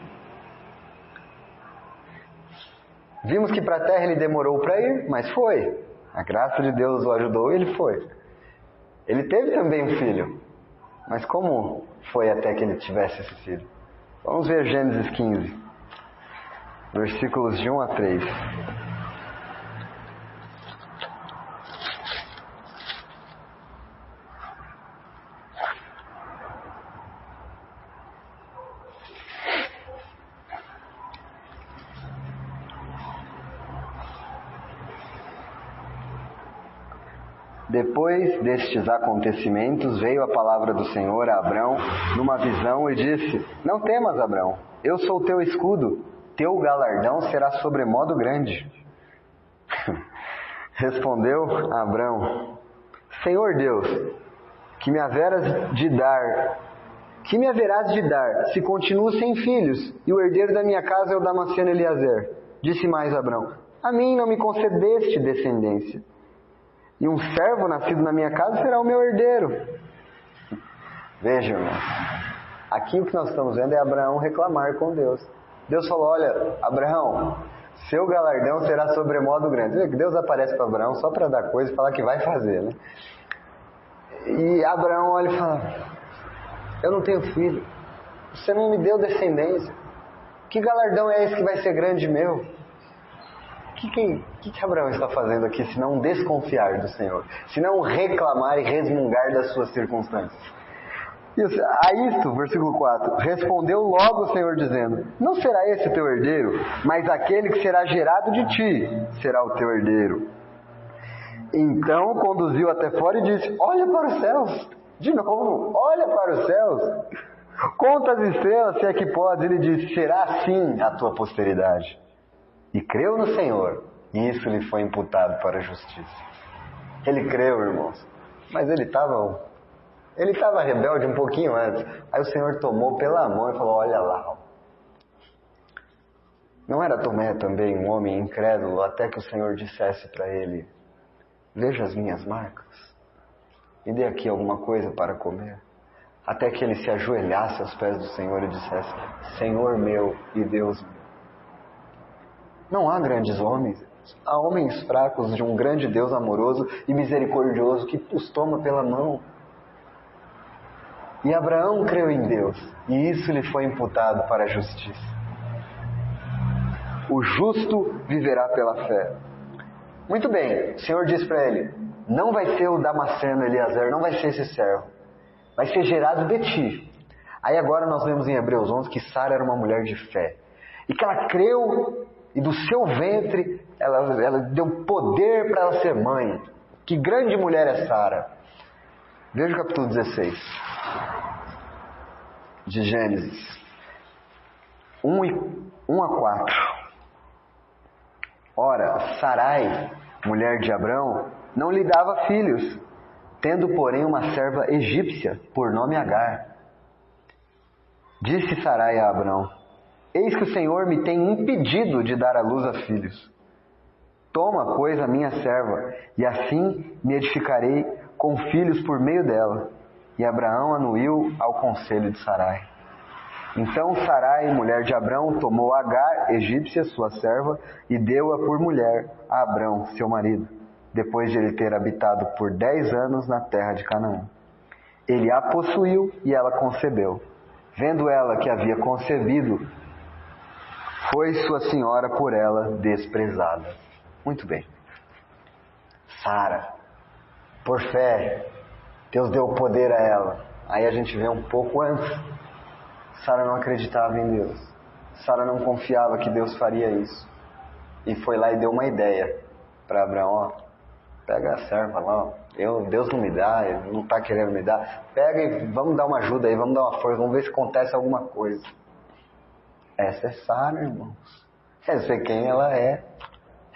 Vimos que para a terra ele demorou para ir, mas foi. A graça de Deus o ajudou e ele foi. Ele teve também um filho. Mas como foi até que ele tivesse esse filho? Vamos ver Gênesis 15, versículos de 1 a 3. Depois destes acontecimentos, veio a palavra do Senhor a Abrão numa visão e disse: não temas, Abrão, eu sou teu escudo, teu galardão será sobremodo grande. Respondeu Abrão: Senhor Deus, que me haverás de dar, se continuo sem filhos, e o herdeiro da minha casa é o Damasceno Eliezer? Disse mais Abrão: a mim não me concedeste descendência, e um servo nascido na minha casa será o meu herdeiro. Vejam, irmãos, aqui o que nós estamos vendo é Abraão reclamar com Deus. Deus falou: olha, Abraão, seu galardão será sobremodo grande. Deus aparece para Abraão só para dar coisa e falar que vai fazer, né? E Abraão olha e fala: eu não tenho filho, você não me deu descendência, que galardão é esse que vai ser grande meu? O que Abraão está fazendo aqui, se não desconfiar do Senhor, se não reclamar e resmungar das suas circunstâncias? A isto, versículo 4, respondeu logo o Senhor dizendo: não será esse o teu herdeiro, mas aquele que será gerado de ti será o teu herdeiro. Então conduziu até fora e disse: olha para os céus, de novo, olha para os céus, conta as estrelas se é que pode. Ele disse: será assim a tua posteridade. E creu no Senhor, e isso lhe foi imputado para a justiça. Ele creu, irmãos, mas ele estava rebelde um pouquinho antes. Aí o Senhor tomou pela mão e falou: olha lá. Não era Tomé também um homem incrédulo, até que o Senhor dissesse para ele: veja as minhas marcas, me dê aqui alguma coisa para comer? Até que ele se ajoelhasse aos pés do Senhor e dissesse: Senhor meu e Deus meu. Não há grandes homens, há homens fracos de um grande Deus amoroso e misericordioso que os toma pela mão. E Abraão creu em Deus, e isso lhe foi imputado para a justiça. O justo viverá pela fé. Muito bem, o Senhor diz para ele: não vai ser o Damasceno Eliezer, não vai ser esse servo, vai ser gerado de ti. Aí agora nós vemos em Hebreus 11 que Sara era uma mulher de fé, e que ela creu, e do seu ventre ela deu poder para ela ser mãe. Que grande mulher é Sara. Veja o capítulo 16 de Gênesis. 1 a 4. Ora, Sarai, mulher de Abrão, não lhe dava filhos, tendo, porém, uma serva egípcia, por nome Agar. Disse Sarai a Abrão: eis que o Senhor me tem impedido de dar à luz a filhos. Toma, pois, a minha serva, e assim me edificarei com filhos por meio dela. E Abraão anuiu ao conselho de Sarai. Então Sarai, mulher de Abrão, tomou Agar, egípcia, sua serva, e deu-a por mulher a Abrão, seu marido, depois de ele ter habitado por 10 anos na terra de Canaã. Ele a possuiu e ela concebeu. Vendo ela que havia concebido, foi sua senhora por ela desprezada. Muito bem. Sara, por fé, Deus deu poder a ela. Aí a gente vê um pouco antes. Sara não acreditava em Deus. Sara não confiava que Deus faria isso. E foi lá e deu uma ideia para Abraão: ó, pega a serva lá, ó. Deus não me dá, ele não está querendo me dar. Pega e vamos dar uma ajuda aí, vamos dar uma força, vamos ver se acontece alguma coisa. Essa é Sara, irmãos. Eu sei quem ela é.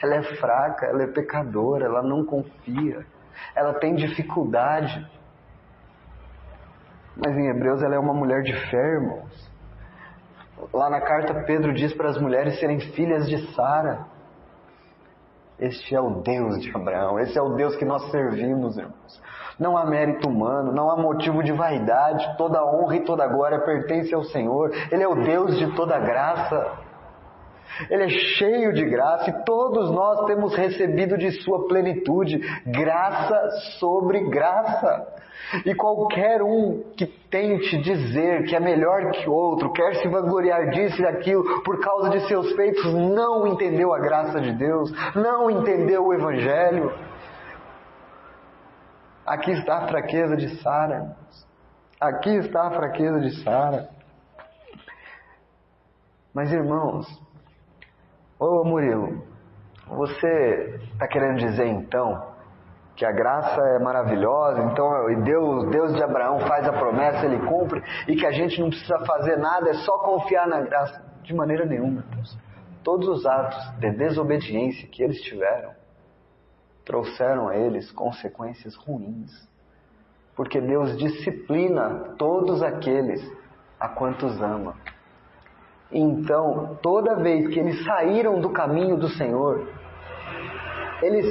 Ela é fraca, ela é pecadora, ela não confia, ela tem dificuldade. Mas em Hebreus ela é uma mulher de fé, irmãos. Lá na carta Pedro diz para as mulheres serem filhas de Sara. Este é o Deus de Abraão, esse é o Deus que nós servimos, irmãos. Não há mérito humano, não há motivo de vaidade, toda honra e toda glória pertence ao Senhor. Ele é o Deus de toda graça. Ele é cheio de graça e todos nós temos recebido de sua plenitude, graça sobre graça. E qualquer um que tente dizer que é melhor que outro, quer se vangloriar disso e daquilo por causa de seus feitos, não entendeu a graça de Deus, não entendeu o Evangelho. Aqui está a fraqueza de Sara, irmãos. Aqui está a fraqueza de Sara. Mas, irmãos, ô Murilo, você está querendo dizer então que a graça é maravilhosa, então Deus de Abraão faz a promessa, Ele cumpre, e que a gente não precisa fazer nada, é só confiar na graça? De maneira nenhuma, Deus. Todos os atos de desobediência que eles tiveram trouxeram a eles consequências ruins, porque Deus disciplina todos aqueles a quantos ama. Então, toda vez que eles saíram do caminho do Senhor, eles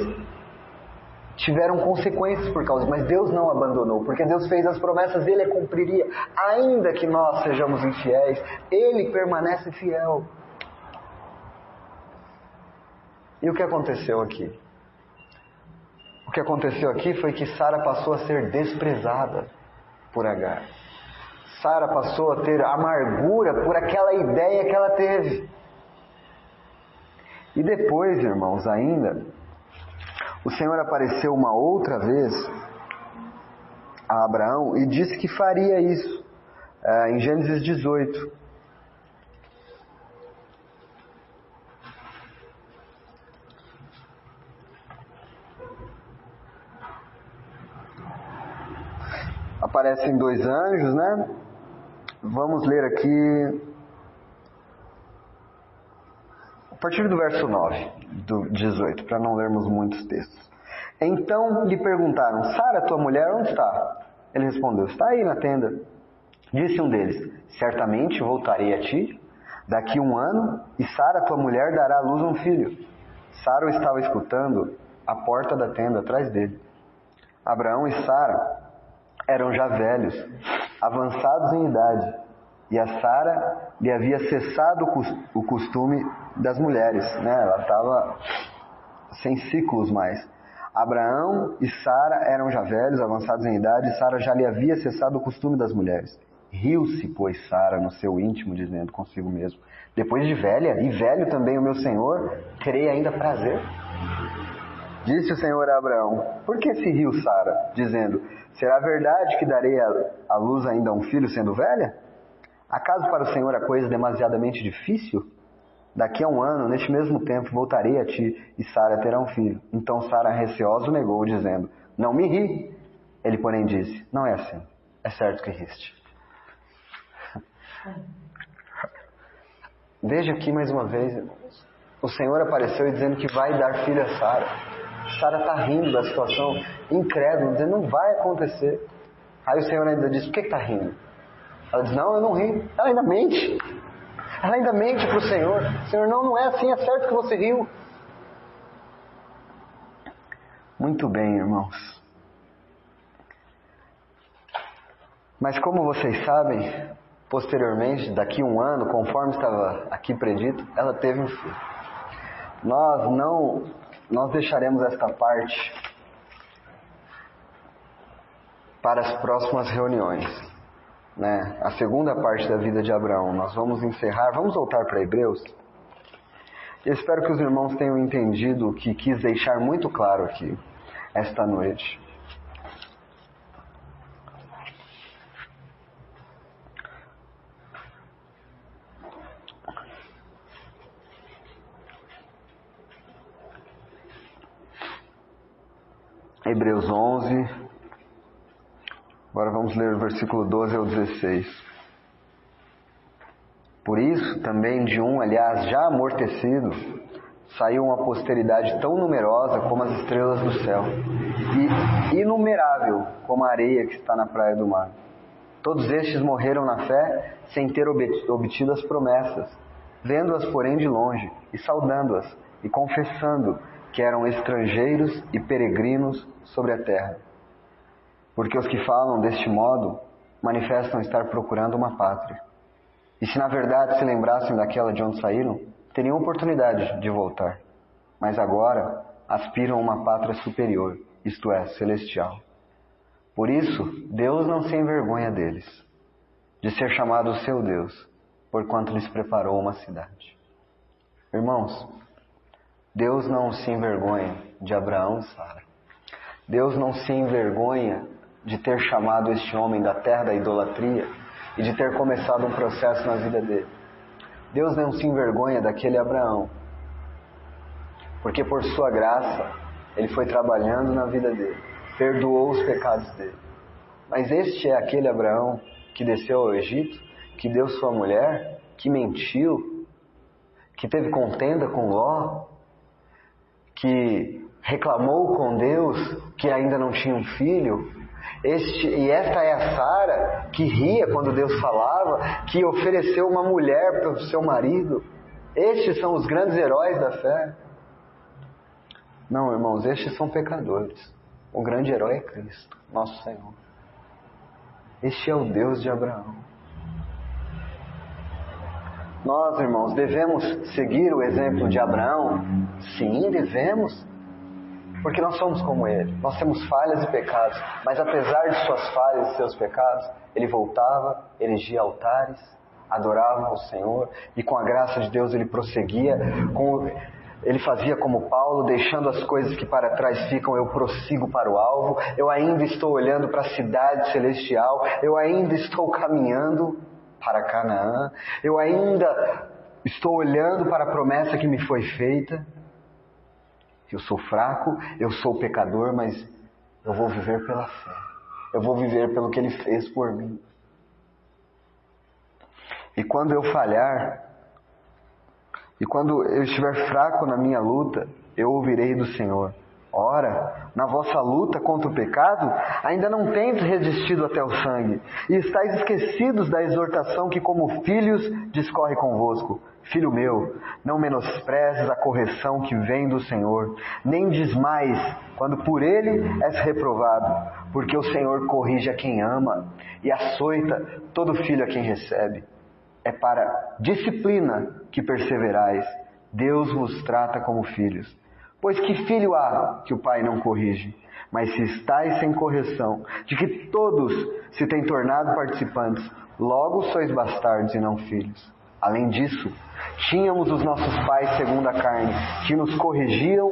tiveram consequências por causa, mas Deus não abandonou, porque Deus fez as promessas, Ele a cumpriria. Ainda que nós sejamos infiéis, Ele permanece fiel. E o que aconteceu aqui? O que aconteceu aqui foi que Sara passou a ser desprezada por Agar. Sara passou a ter amargura por aquela ideia que ela teve. E depois, irmãos, ainda, o Senhor apareceu uma outra vez a Abraão e disse que faria isso, em Gênesis 18. Aparecem 2 anjos, né? Vamos ler aqui a partir do verso 9, do 18, para não lermos muitos textos. Então lhe perguntaram: Sara, tua mulher, onde está? Ele respondeu: está aí na tenda. Disse um deles: certamente voltarei a ti daqui 1 ano, e Sara, tua mulher, dará à luz um filho. Sara o estava escutando à porta da tenda atrás dele. Abraão e Sara eram já velhos, avançados em idade, e a Sara lhe havia cessado o costume das mulheres, né? Ela estava sem ciclos mais. Abraão e Sara eram já velhos, avançados em idade, e Sara já lhe havia cessado o costume das mulheres. Riu-se, pois, Sara no seu íntimo, dizendo consigo mesmo: depois de velha, e velho também o meu senhor, terei ainda prazer? Disse o Senhor a Abraão: por que se riu Sara, dizendo: será verdade que darei à luz ainda um filho sendo velha? Acaso para o Senhor a coisa demasiadamente difícil? Daqui a 1 ano, neste mesmo tempo, voltarei a ti, e Sara terá um filho. Então Sara, receosa, o negou, dizendo: não me ri. Ele, porém, disse: não é assim, é certo que riste. Veja aqui mais uma vez, irmãos. O Senhor apareceu dizendo que vai dar filho a Sara. Sara está rindo da situação, incrédula, dizendo não vai acontecer. Aí o Senhor ainda diz, por que está rindo? Ela diz, não, eu não rio. Ela ainda mente. Ela ainda mente para o Senhor. Senhor, não é assim, é certo que você riu. Muito bem, irmãos. Mas como vocês sabem, posteriormente, daqui a um ano, conforme estava aqui predito, ela teve um filho. Nós deixaremos esta parte para as próximas reuniões, né? A segunda parte da vida de Abraão, nós vamos encerrar, vamos voltar para Hebreus. Eu espero que os irmãos tenham entendido o que quis deixar muito claro aqui, esta noite. Hebreus 11, agora vamos ler o versículo 12 ao 16. Por isso, também de um, aliás, já amortecido, saiu uma posteridade tão numerosa como as estrelas do céu, e inumerável como a areia que está na praia do mar. Todos estes morreram na fé, sem ter obtido as promessas, vendo-as, porém, de longe, e saudando-as, e confessando que eram estrangeiros e peregrinos sobre a terra. Porque os que falam deste modo manifestam estar procurando uma pátria. E se na verdade se lembrassem daquela de onde saíram, teriam oportunidade de voltar. Mas agora aspiram a uma pátria superior, isto é, celestial. Por isso, Deus não se envergonha deles, de ser chamado o seu Deus, porquanto lhes preparou uma cidade. Irmãos, Deus não se envergonha de Abraão e Sara. Deus não se envergonha de ter chamado este homem da terra da idolatria e de ter começado um processo na vida dele. Deus não se envergonha daquele Abraão, porque por sua graça ele foi trabalhando na vida dele, perdoou os pecados dele. Mas este é aquele Abraão que desceu ao Egito, que deu sua mulher, que mentiu, que teve contenda com Ló, que reclamou com Deus que ainda não tinha um filho. E esta é a Sara que ria quando Deus falava, que ofereceu uma mulher para o seu marido. Estes são os grandes heróis da fé. Não, irmãos, estes são pecadores. O grande herói é Cristo, nosso Senhor. Este é o Deus de Abraão. Nós, irmãos, devemos seguir o exemplo de Abraão? Sim, devemos. Porque nós somos como ele. Nós temos falhas e pecados. Mas apesar de suas falhas e seus pecados, ele voltava, erigia altares, adorava ao Senhor. E com a graça de Deus ele prosseguia. Ele fazia como Paulo, deixando as coisas que para trás ficam, eu prossigo para o alvo. Eu ainda estou olhando para a cidade celestial. Eu ainda estou caminhando para Canaã. Eu ainda estou olhando para a promessa que me foi feita. Eu sou fraco, eu sou pecador, mas eu vou viver pela fé. Eu vou viver pelo que Ele fez por mim. E quando eu falhar, e quando eu estiver fraco na minha luta, eu ouvirei do Senhor. Ora, na vossa luta contra o pecado, ainda não tendes resistido até o sangue, e estáis esquecidos da exortação que como filhos discorre convosco. Filho meu, não menosprezes a correção que vem do Senhor, nem desmais quando por Ele és reprovado, porque o Senhor corrige a quem ama, e açoita todo filho a quem recebe. É para disciplina que perseverais, Deus vos trata como filhos. Pois que filho há que o pai não corrige? Mas se estáis sem correção, de que todos se têm tornado participantes, logo sois bastardos e não filhos. Além disso, tínhamos os nossos pais segundo a carne, que nos corrigiam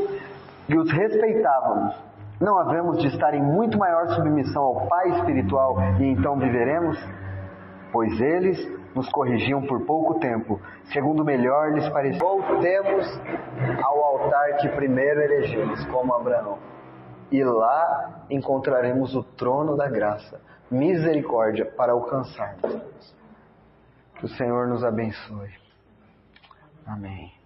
e os respeitávamos. Não havemos de estar em muito maior submissão ao Pai espiritual e então viveremos? Pois eles nos corrigiam por pouco tempo, segundo melhor lhes parecia. Voltemos ao altar que primeiro elegimos, como Abraão. E lá encontraremos o trono da graça, misericórdia para alcançarmos. Que o Senhor nos abençoe. Amém.